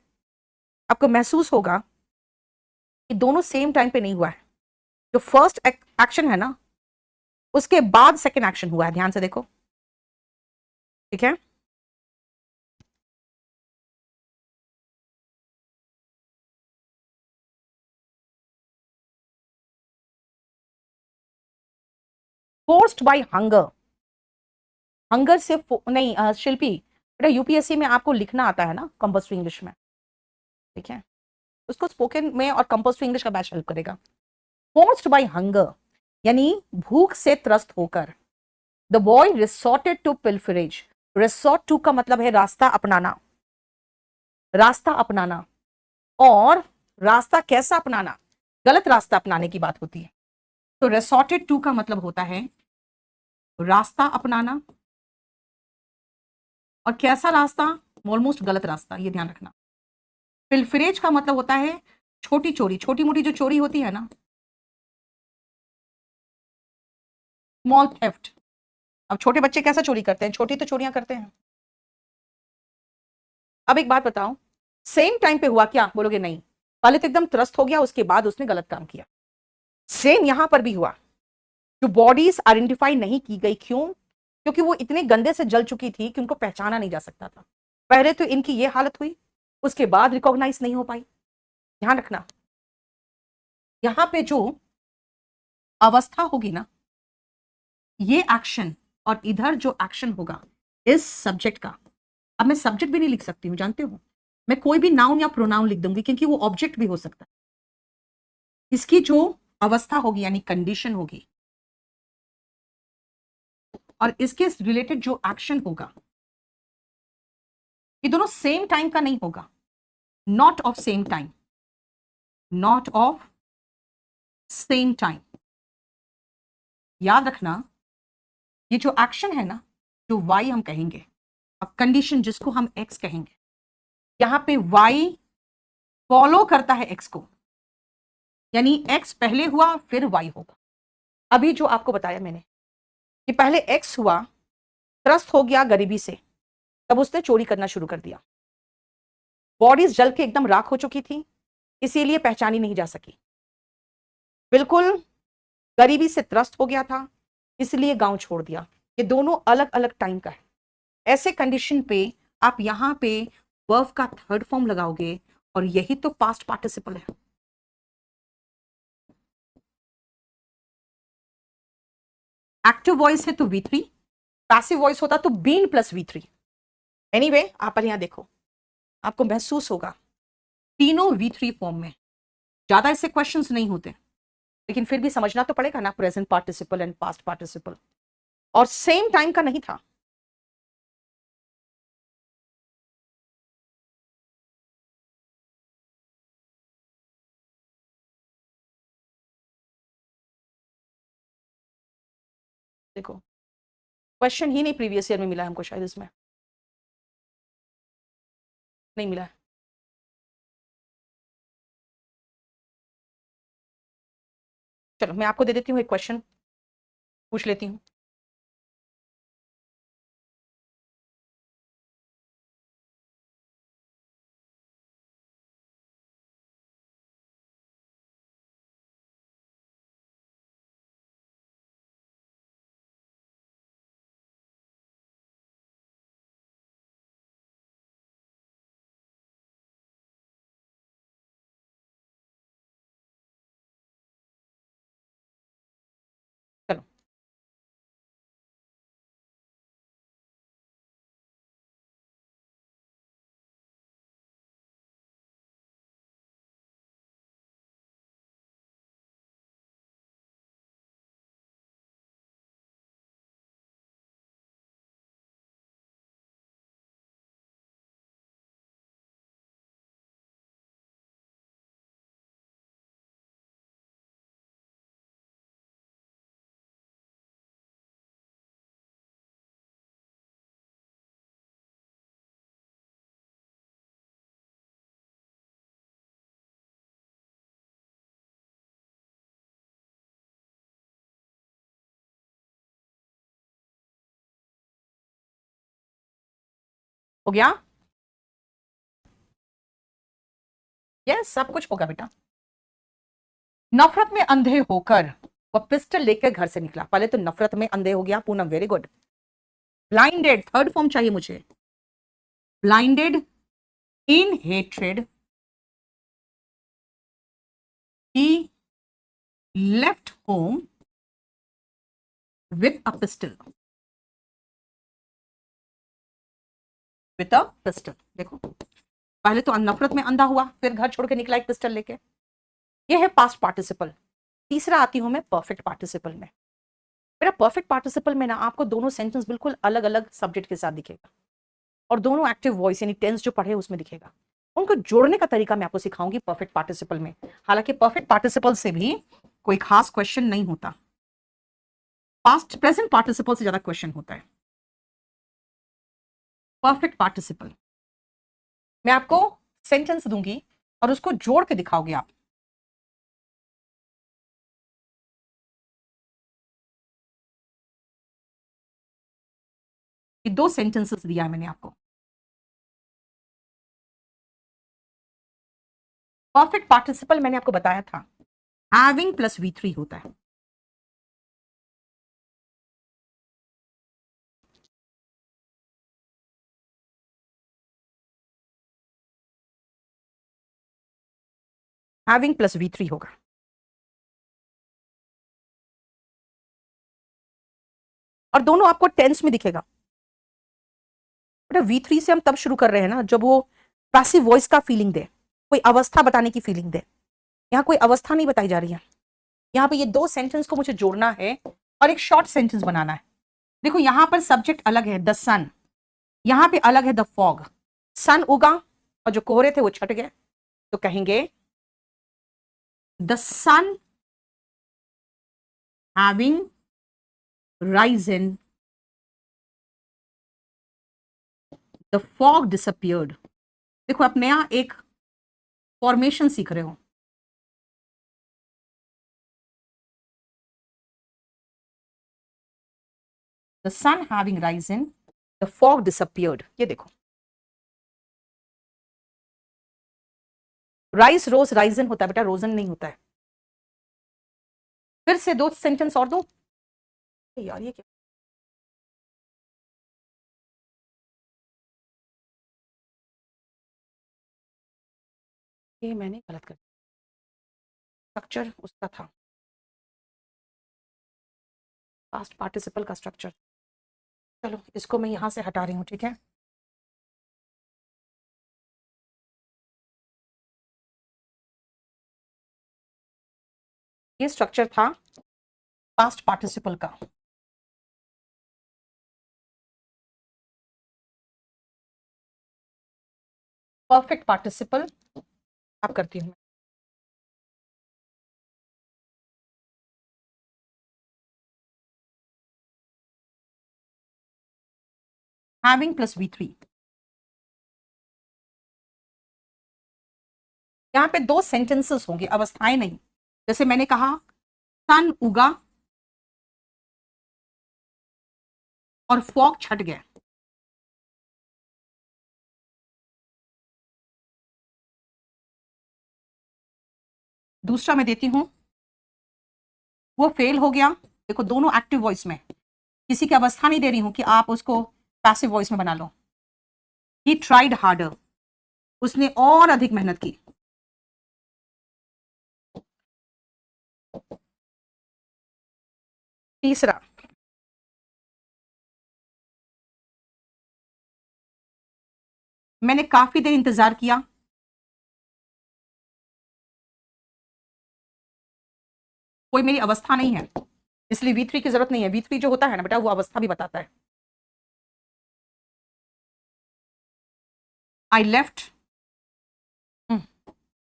आपको महसूस होगा कि दोनों सेम टाइम पे नहीं हुआ है। जो फर्स्ट एक्शन है ना, उसके बाद सेकंड एक्शन हुआ है। ध्यान से देखो, ठीक है? फोर्स्ड बाय हंगर, हंगर से नहीं शिल्पी, बेटा यूपीएससी में आपको लिखना आता है ना कंपल्सरी इंग्लिश में, ठीक है? उसको स्पोकन में और कंपल्सरी इंग्लिश का बैच हेल्प करेगा। फोर्स्ड बाय हंगर यानी भूख से त्रस्त होकर, the boy resorted to pilferage. Resort to का मतलब है रास्ता अपनाना, रास्ता अपनाना। और रास्ता कैसा अपनाना? गलत रास्ता अपनाने की बात होती है। तो रिसोर्टेड टू का मतलब होता है रास्ता अपनाना, और कैसा रास्ता? ऑलमोस्ट गलत रास्ता, ये ध्यान रखना। पिल्फरेज का मतलब होता है छोटी चोरी, छोटी मोटी जो चोरी होती है ना, स्मॉल थेफ्ट। अब छोटे बच्चे कैसा चोरी करते हैं? छोटी तो चोरियां करते हैं। अब एक बात बताओ, सेम टाइम पे हुआ क्या? बोलोगे नहीं, पहले तो एकदम त्रस्त हो गया, उसके बाद उसने गलत काम किया। सेम यहां पर भी हुआ। जो बॉडीज आइडेंटिफाई नहीं की गई, क्यों? क्योंकि वो इतने गंदे से जल चुकी थी कि उनको पहचाना नहीं जा सकता था। पहले तो इनकी ये हालत हुई, उसके बाद रिकॉग्नाइज नहीं हो पाई। ध्यान रखना, यहां पे जो अवस्था होगी ना, ये एक्शन, और इधर जो एक्शन होगा इस सब्जेक्ट का। अब मैं सब्जेक्ट भी नहीं लिख सकती हूँ, जानते हो? मैं कोई भी नाउन या प्रोनाउन लिख दूंगी, क्योंकि वो ऑब्जेक्ट भी हो सकता है। इसकी जो अवस्था होगी यानी कंडीशन होगी, और इसके रिलेटेड जो एक्शन होगा, ये दोनों सेम टाइम का नहीं होगा। Not of same time, not of same time. याद रखना, ये जो एक्शन है ना, जो वाई हम कहेंगे, अब कंडीशन जिसको हम एक्स कहेंगे, यहां पे वाई फॉलो करता है एक्स को, यानी एक्स पहले हुआ फिर वाई होगा। अभी जो आपको बताया मैंने कि पहले एक्स हुआ, त्रस्त हो गया गरीबी से, तब उसने चोरी करना शुरू कर दिया। बॉडीज जल के एकदम राख हो चुकी थी, इसीलिए पहचानी नहीं जा सकी। बिल्कुल गरीबी से त्रस्त हो गया था, इसलिए गांव छोड़ दिया। ये दोनों अलग अलग टाइम का है। ऐसे कंडीशन पे आप यहां पे वर्ब का थर्ड फॉर्म लगाओगे, और यही तो पास्ट पार्टिसिपल है। एक्टिव वॉइस है तो V3, पैसिव वॉइस होता तो बीन प्लस V3। एनीवे आप यहां देखो, आपको महसूस होगा तीनों V3 फॉर्म में। ज्यादा इससे क्वेश्चंस नहीं होते, लेकिन फिर भी समझना तो पड़ेगा ना, present participle and past participle, और सेम टाइम का नहीं था। देखो क्वेश्चन ही नहीं प्रीवियस ईयर में मिला है हमको, शायद इसमें नहीं मिला है। चलो मैं आपको दे देती हूँ, एक क्वेश्चन पूछ लेती हूँ। हो गया? यस, सब कुछ होगा बेटा। नफरत में अंधे होकर वह पिस्टल लेकर घर से निकला। पहले तो नफरत में अंधे हो गया Poonam, very good. Blinded, third form चाहिए मुझे। Blinded in hatred he left home with a pistol. With a pistol, देखो पहले तो नफरत में अंधा हुआ, फिर घर छोड़ के निकला एक पिस्टल लेके। ये है पास्ट पार्टिसिपल। तीसरा आती हूं मैं परफेक्ट पार्टिसिपल में। मेरा परफेक्ट पार्टिसिपल में ना आपको दोनों सेंटेंस बिल्कुल अलग अलग सब्जेक्ट के साथ दिखेगा, और दोनों एक्टिव वॉइस यानी टेंस जो पढ़े उसमें दिखेगा। उनको जोड़ने का तरीका मैं आपको सिखाऊंगी परफेक्ट पार्टिसिपल में। हालांकि परफेक्ट पार्टिसिपल से भी कोई खास क्वेश्चन नहीं होता, पास्ट प्रेजेंट पार्टिसिपल से ज्यादा क्वेश्चन होता है। परफेक्ट पार्टिसिपल मैं आपको सेंटेंस दूंगी और उसको जोड़ के दिखाओगे आप। ये दो सेंटेंसेस दिया है मैंने आपको। परफेक्ट पार्टिसिपल मैंने आपको बताया था हैविंग प्लस V3 होता है। हैविंग प्लस V3 होगा। और दोनों आपको टेंस में दिखेगा। बेटा V3 से हम तब शुरू कर रहे हैं ना जब वो पैसिव वॉइस का फीलिंग दे, कोई अवस्था बताने की फीलिंग दे। यहाँ कोई अवस्था नहीं बताई जा रही है। यहाँ पे ये दो सेंटेंस को मुझे जोड़ना है और एक शॉर्ट सेंटेंस बनाना है। देखो यहाँ पर सब्जेक्ट अलग है द सन, यहाँ पे अलग है द फॉग। सन उगा और जो कोहरे थे वो छट गए, तो कहेंगे the sun having risen, the fog disappeared। देखो आप नया एक फॉर्मेशन सीख रहे हो। The sun having risen, the fog disappeared। ये देखो राइस रोज राइजन होता है बेटा, रोजन नहीं होता है। फिर से दो सेंटेंस और दो यार, ये क्या, ये मैंने गलत कर, स्ट्रक्चर उसका था पास्ट पार्टिसिपल का स्ट्रक्चर। चलो इसको मैं यहां से हटा रही हूं, ठीक है। ये स्ट्रक्चर था पास्ट पार्टिसिपल का। परफेक्ट पार्टिसिपल आप करती हूँ। Having plus V3। यहाँ पे दो सेंटेंसेस होंगे, अवस्थाएं नहीं। जैसे मैंने कहा सन उगा और फॉग छट गया। दूसरा मैं देती हूं वो फेल हो गया। देखो दोनों एक्टिव वॉइस में, किसी की अवस्था नहीं दे रही हूं कि आप उसको पैसिव वॉइस में बना लो। ही ट्राइड हार्डर, उसने और अधिक मेहनत की। तीसरा मैंने काफी देर इंतजार किया। कोई मेरी अवस्था नहीं है, इसलिए V3 की जरूरत नहीं है। V3 जो होता है ना बेटा वो अवस्था भी बताता है। I left,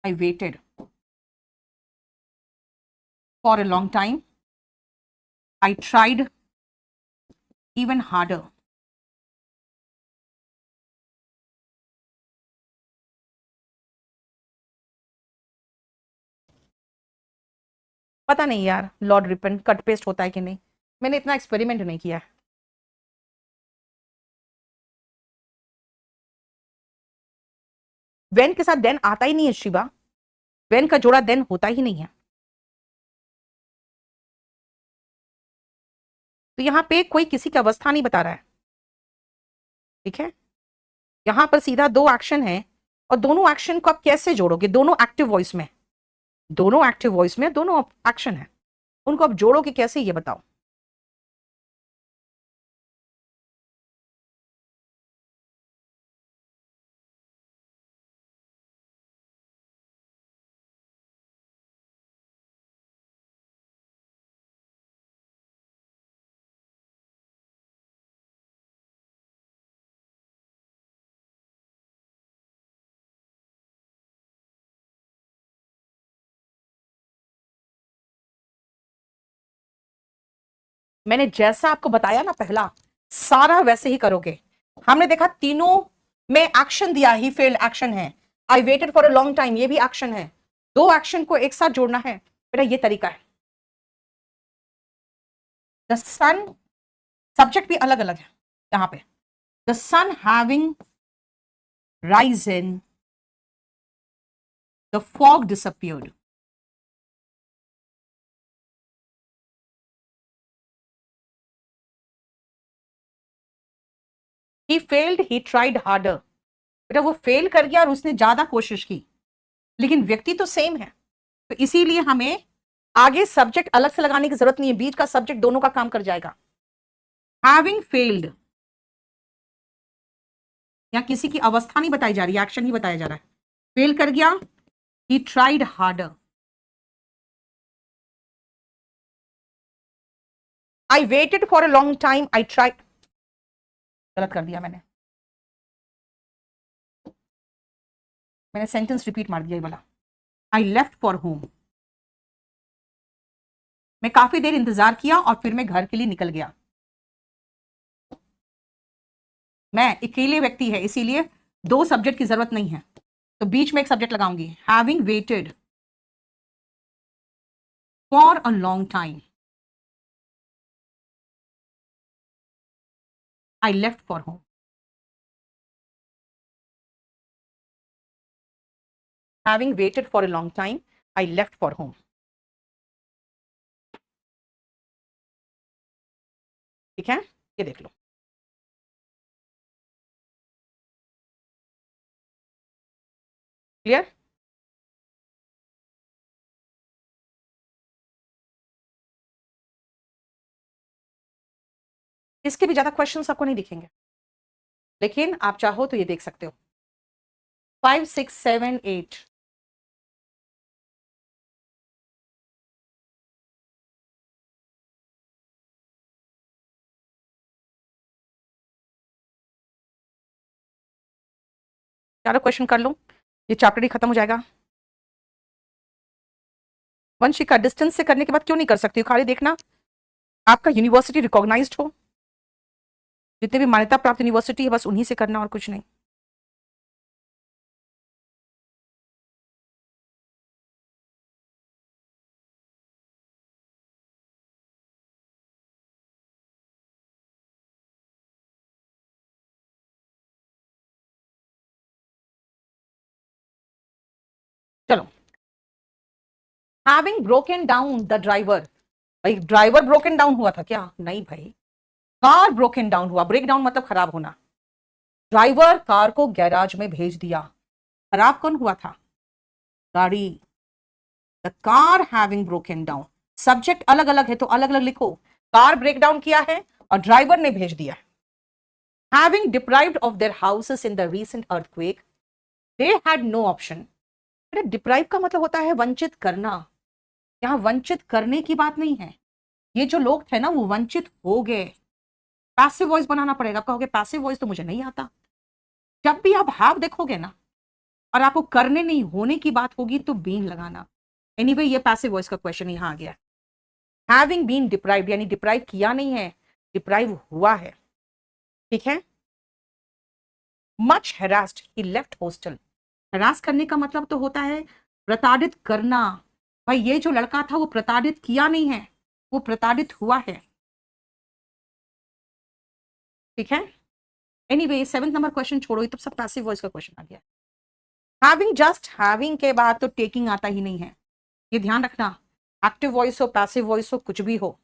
I waited for a long time, I tried even harder. पता नहीं यार लॉर्ड रिपन कट पेस्ट होता है कि नहीं, मैंने इतना एक्सपेरिमेंट नहीं किया है। वेन के साथ देन आता ही नहीं है शिवा, वेन का जोड़ा देन होता ही नहीं है। तो यहां पे कोई किसी की अवस्था नहीं बता रहा है, ठीक है। यहां पर सीधा दो एक्शन है, और दोनों एक्शन को आप कैसे जोड़ोगे? दोनों एक्टिव वॉइस में, दोनों एक्टिव वॉइस में दोनों एक्शन है, उनको आप जोड़ोगे कैसे, ये बताओ। मैंने जैसा आपको बताया ना पहला, सारा वैसे ही करोगे। हमने देखा तीनों में एक्शन दिया, ही फेल्ड एक्शन है, I waited for a long time ये भी एक्शन है, दो एक्शन को एक साथ जोड़ना है बेटा, ये तरीका है। द सन, सब्जेक्ट भी अलग अलग है यहां पे। The sun having risen, the fog disappeared. He failed, he tried harder. बेटा वो फेल कर गया और उसने ज्यादा कोशिश की, लेकिन व्यक्ति तो सेम है, तो इसीलिए हमें आगे सब्जेक्ट अलग से लगाने की जरूरत नहीं है, बीच का सब्जेक्ट दोनों का काम कर जाएगा। हैविंग फेल्ड, या किसी की अवस्था नहीं बताई जा रही, एक्शन ही बताया जा रहा है। फेल कर गया, ही tried harder. I waited for a long time, I tried, गलत कर दिया मैंने सेंटेंस रिपीट मार दिया ये वाला। आई लेफ्ट फॉर होम, मैं काफी देर इंतजार किया और फिर मैं घर के लिए निकल गया। मैं अकेले व्यक्ति है, इसीलिए दो सब्जेक्ट की जरूरत नहीं है, तो बीच में एक सब्जेक्ट लगाऊंगी। Having waited for a long time, I left for home. Having waited for a long time, I left for home. ठीक है, ये देख लो। क्लियर? इसके भी ज्यादा क्वेश्चंस आपको नहीं दिखेंगे, लेकिन आप चाहो तो ये देख सकते हो। 5, 6, 7, 8। चारों क्वेश्चन कर लो, ये चैप्टर ही खत्म हो जाएगा। वंशिका डिस्टेंस से करने के बाद क्यों नहीं कर सकती हो? खाली देखना आपका यूनिवर्सिटी रिकॉग्नाइज्ड हो, जितने भी मान्यता प्राप्त यूनिवर्सिटी है बस उन्हीं से करना और कुछ नहीं। चलो, having broken down the driver. भाई ड्राइवर ब्रोकन डाउन हुआ था क्या? नहीं भाई, कार ब्रोकन डाउन हुआ। ब्रेक डाउन मतलब खराब होना। ड्राइवर कार को गैराज में भेज दिया, खराब कौन हुआ था? गाड़ी। The car having broken down, subject अलग अलग है तो अलग अलग लिखो। कार ब्रेक डाउन किया है और ड्राइवर ने भेज दिया। Having deprived of their houses in the recent earthquake, they had no option. Deprive का मतलब होता है वंचित करना, यहां वंचित करने की बात नहीं है। ये जो लोग थे ना वो वंचित हो गए। पैसिव वॉइस बनाना पड़ेगा। आप कहोगे पैसिव वॉइस तो मुझे नहीं आता। जब भी आप हैव देखोगे ना और आपको करने नहीं होने की बात होगी तो बीन लगाना। एनीवे ये पैसिव वॉइस का क्वेश्चन यहां आ गया। हैविंग बीन डिप्राइव्ड यानी डिप्राइव किया नहीं है, डिप्राइव हुआ है। ठीक है। मच हेरास्ड ही लेफ्ट हॉस्टल। हरास करने का मतलब तो होता है प्रताड़ित करना। भाई ये जो लड़का था वो प्रताड़ित किया नहीं है, वो प्रताड़ित हुआ है। ठीक है। एनीवे 7th नंबर क्वेश्चन छोड़ो, ये तो सब पैसिव वॉइस का क्वेश्चन आ गया। हैविंग, जस्ट हैविंग के बाद तो टेकिंग आता ही नहीं है, ये ध्यान रखना। एक्टिव वॉइस हो, पैसिव वॉइस हो, कुछ भी हो,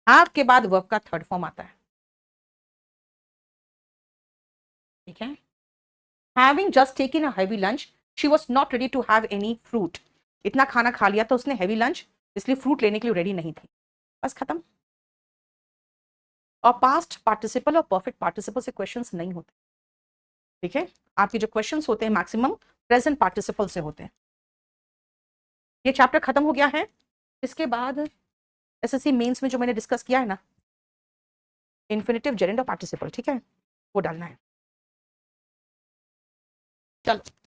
हैव के बाद वर्ब का थर्ड फॉर्म आता है, ठीक है। Having just taken a heavy lunch, she was not ready to have any fruit. इतना खाना खा लिया तो उसने हेवी लंच, इसलिए फ्रूट लेने के लिए रेडी नहीं थी। बस खत्म। और पास्ट पार्टिसिपल और परफेक्ट पार्टिसिपल से क्वेश्चंस नहीं होते, ठीक है। आपके जो क्वेश्चंस होते हैं मैक्सिमम प्रेजेंट पार्टिसिपल से होते हैं। ये चैप्टर खत्म हो गया है। इसके बाद एसएससी मेंस में जो मैंने डिस्कस किया है ना, इन्फिनिटिव, जेरेंड और पार्टिसिपल, ठीक है, वो डालना है। चलो